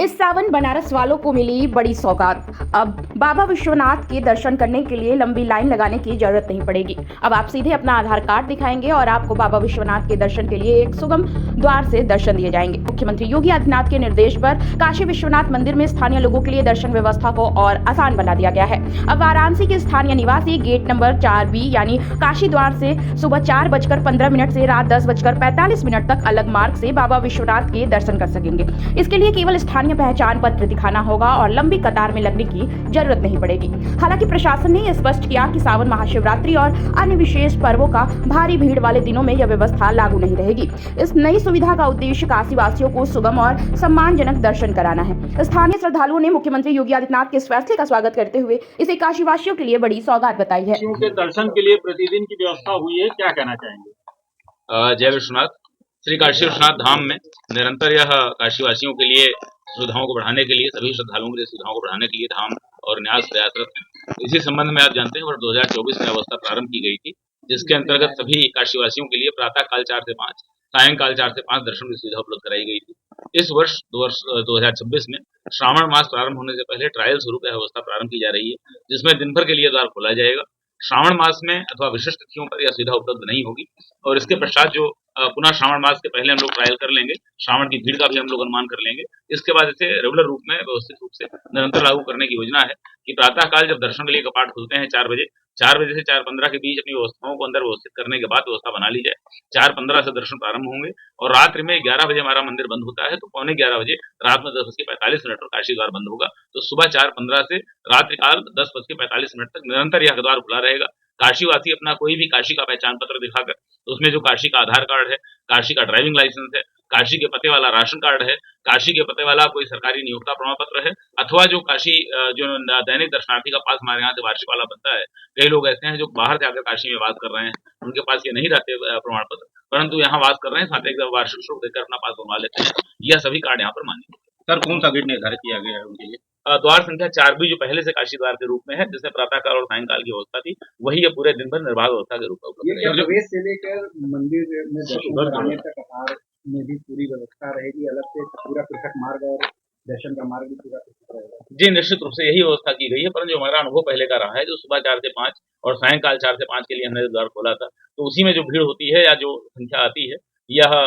इस सावन बनारस वालों को मिली बड़ी सौगात। अब बाबा विश्वनाथ के दर्शन करने के लिए लंबी लाइन लगाने की जरूरत नहीं पड़ेगी। अब आप सीधे अपना आधार कार्ड दिखाएंगे और आपको बाबा विश्वनाथ के दर्शन के लिए एक सुगम द्वार से दर्शन दिए जाएंगे। मुख्यमंत्री योगी आदित्यनाथ के निर्देश पर काशी विश्वनाथ मंदिर में स्थानीय लोगों के लिए दर्शन व्यवस्था को और आसान बना दिया गया है। अब वाराणसी के स्थानीय निवासी गेट नंबर 4B यानी काशी द्वार से सुबह 4:15 से रात 10:45 तक अलग मार्ग से बाबा विश्वनाथ के दर्शन कर सकेंगे। इसके लिए केवल स्थानीय पहचान पत्र दिखाना होगा और लंबी कतार में लगने की जरूरत नहीं पड़ेगी। हालांकि प्रशासन ने यह स्पष्ट किया कि सावन महाशिवरात्रि और अन्य विशेष पर्वों का भारी भीड़ वाले दिनों में यह व्यवस्था लागू नहीं रहेगी। इस नई सुविधा का उद्देश्य काशी वासियों को सुगम और सम्मानजनक दर्शन कराना है। स्थानीय श्रद्धालुओं ने मुख्यमंत्री योगी आदित्यनाथ के इस फैसले का स्वागत करते हुए इसे काशी वासियों के लिए बड़ी सौगात बताई है। के दर्शन के लिए प्रतिदिन की व्यवस्था हुई है, क्या कहना चाहेंगे? जय विश्वनाथ। श्री काशी विश्वनाथ धाम में निरंतर यह काशीवासियों के लिए सुविधाओं को बढ़ाने के लिए, सभी श्रद्धालुओं के लिए सुविधाओं को बढ़ाने के लिए धाम और न्यास प्रयासरत है। इसी संबंध में आप जानते हैं वर्ष 2024 में व्यवस्था प्रारंभ की गई थी, जिसके अंतर्गत सभी काशीवासियों के लिए प्रातः काल 4 से 5, सायंकाल 4 से 5 दर्शन की सुविधा उपलब्ध कराई गई थी। इस वर्ष 2026 में श्रावण मास प्रारंभ होने से पहले ट्रायल स्वरूप यह व्यवस्था प्रारंभ की जा रही है, जिसमें दिन भर के लिए द्वार खोला जाएगा। श्रावण मास में अथवा विशिष्ट तिथियों पर यह सुविधा उपलब्ध नहीं होगी और इसके पश्चात जो पुनः श्रावण मास के पहले हम लोग ट्रायल कर लेंगे, श्रावण की भीड़ का भी हम लोग अनुमान कर लेंगे। इसके बाद इसे रेगुलर रूप में व्यवस्थित रूप से निरंतर लागू करने की योजना है कि प्रातः काल जब दर्शन के लिए कपाट खुलते हैं 4 बजे, 4 बजे से 4:15 के बीच अपनी व्यवस्थाओं को अंदर व्यवस्थित करने के बाद व्यवस्था बना ली जाए। 4:15 से दर्शन प्रारंभ होंगे और रात्रि में 11 बजे हमारा मंदिर बंद होता है, तो 11:15 बजे रात में 10:45 पर काशी द्वार बंद होगा। तो सुबह 4:15 से रात्रि काल 10:45 तक निरंतर यह द्वार खुला रहेगा। काशीवासी अपना कोई भी काशी का पहचान पत्र दिखाकर, उसमें जो काशी का आधार कार्ड है, काशी का ड्राइविंग लाइसेंस है, काशी के पते वाला राशन कार्ड है, काशी के पते वाला कोई सरकारी नियोक्ता प्रमाण पत्र है, अथवा जो काशी जो दैनिक दर्शनार्थी का पास हमारे यहाँ से वार्षिक वाला बनता है। कई लोग ऐसे हैं जो बाहर से आकर काशी में वास कर रहे हैं, उनके पास ये नहीं रहते प्रमाण पत्र, परंतु यहाँ वास कर रहे हैं, साथ एक वार्षिक शुल्क देकर अपना पास बनवा लेते हैं। यह सभी कार्ड यहाँ पर मान्य है। सर, कौन सा गेट निर्धारित किया गया है उनके लिए? द्वार संख्या 4B जो पहले से काशी द्वार के रूप में है, जिसमें प्रातःकाल और सायंकाल की व्यवस्था थी, वही ये पूरे दिन भर निर्बाध व्यवस्था के रूप में उपलब्ध है। प्रवेश से लेकर मंदिर में दर्शन कराने तक आधार में भी पूरी व्यवस्था रहेगी, अलग से पूरा पृथक मार्ग और दर्शन का मार्ग भी पूरा पृथक रहेगा? जी, निश्चित रूप से यही व्यवस्था की गई है, परंतु जो हमारा अनुभव पहले का रहा है, जो सुबह 4 से 5 और सायंकाल 4 से 5 के लिए हमने द्वार खोला था, तो उसी में जो भीड़ होती है या जो संख्या आती है, यह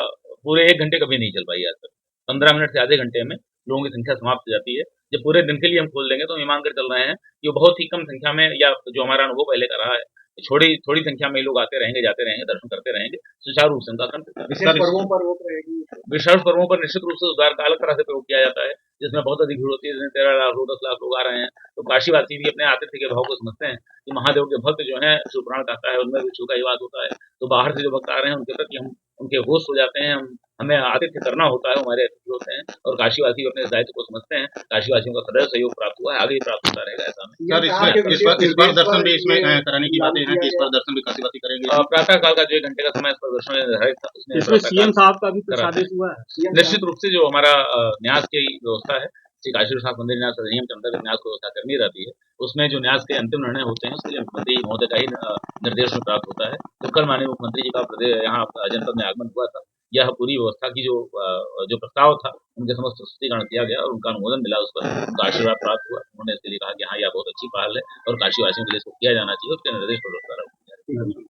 पूरे 1 घंटे कभी नहीं चल पाई आज तक। 15 मिनट से आधे घंटे में लोगों की संख्या समाप्त हो जाती है। जब पूरे दिन के लिए हम खोल देंगे तो हम ये मान कर चल रहे हैं कि बहुत ही कम संख्या में, या जो हमारा अनुभव पहले का रहा है, थोड़ी संख्या में लोग आते रहेंगे, जाते रहेंगे, दर्शन करते रहेंगे, सुचारू रूप से उनका काम। विशेष पर्वों पर रोक रहेगी? विशेष पर्वों पर निश्चित रूप से उस द्वार का अलग तरह से प्रयोग किया जाता है, जिसमें बहुत अधिक भीड़ होती है, जिसमें 13 लाख 10 लाख लोग आ रहे हैं, तो काशीवासी भी अपने आतिथ्य के भाव को समझते हैं कि महादेव के भक्त जो है, शिवपुराण कहता है उनमें विष्णु का ही वास होता है, तो बाहर से जो भक्त आ रहे हैं उनके प्रति हम उनके होश हो जाते हैं, हमें आतिथ्य करना होता है, हमारे अतिथि होते हैं, और काशीवासी अपने इस दायित्व को समझते हैं। काशीवासियों का सदैव सहयोग प्राप्त हुआ है, आगे भी प्राप्त होता रहेगा। ऐसा सर, इस बार दर्शन भी इसमें कराने की बातें हैं कि इस बार दर्शन भी काशीवासी करेंगे। प्रातः काल का जो 1 घंटे का समय इस पर दर्शन निर्धारित था, इसमें सीएम साहब का भी कुछ आदेश हुआ है? निश्चित रूप से जो हमारा न्यास की व्यवस्था है, श्री काशी विश्वनाथ मंदिर न्यास अधिनियम के अंतर्गत न्यास की व्यवस्था करनी रहती है, उसमें जो न्यास के अंतिम निर्णय होते हैं उसके लिए मुख्यमंत्री महोदय का ही निर्देश में प्राप्त होता है। तो कल माननीय मुख्यमंत्री जी का यहाँ जनपद में आगमन हुआ था। यह पूरी व्यवस्था की जो प्रस्ताव था, उनके समस्त प्रस्तुतिकरण किया गया और उनका अनुमोदन मिला, उस पर उनका आशीर्वाद प्राप्त हुआ। उन्होंने इसके लिए कहा कि हाँ, यह बहुत अच्छी पहल है और काशीवासियों के लिए इसको किया जाना चाहिए, उसके निर्देश पर व्यवस्था रखी।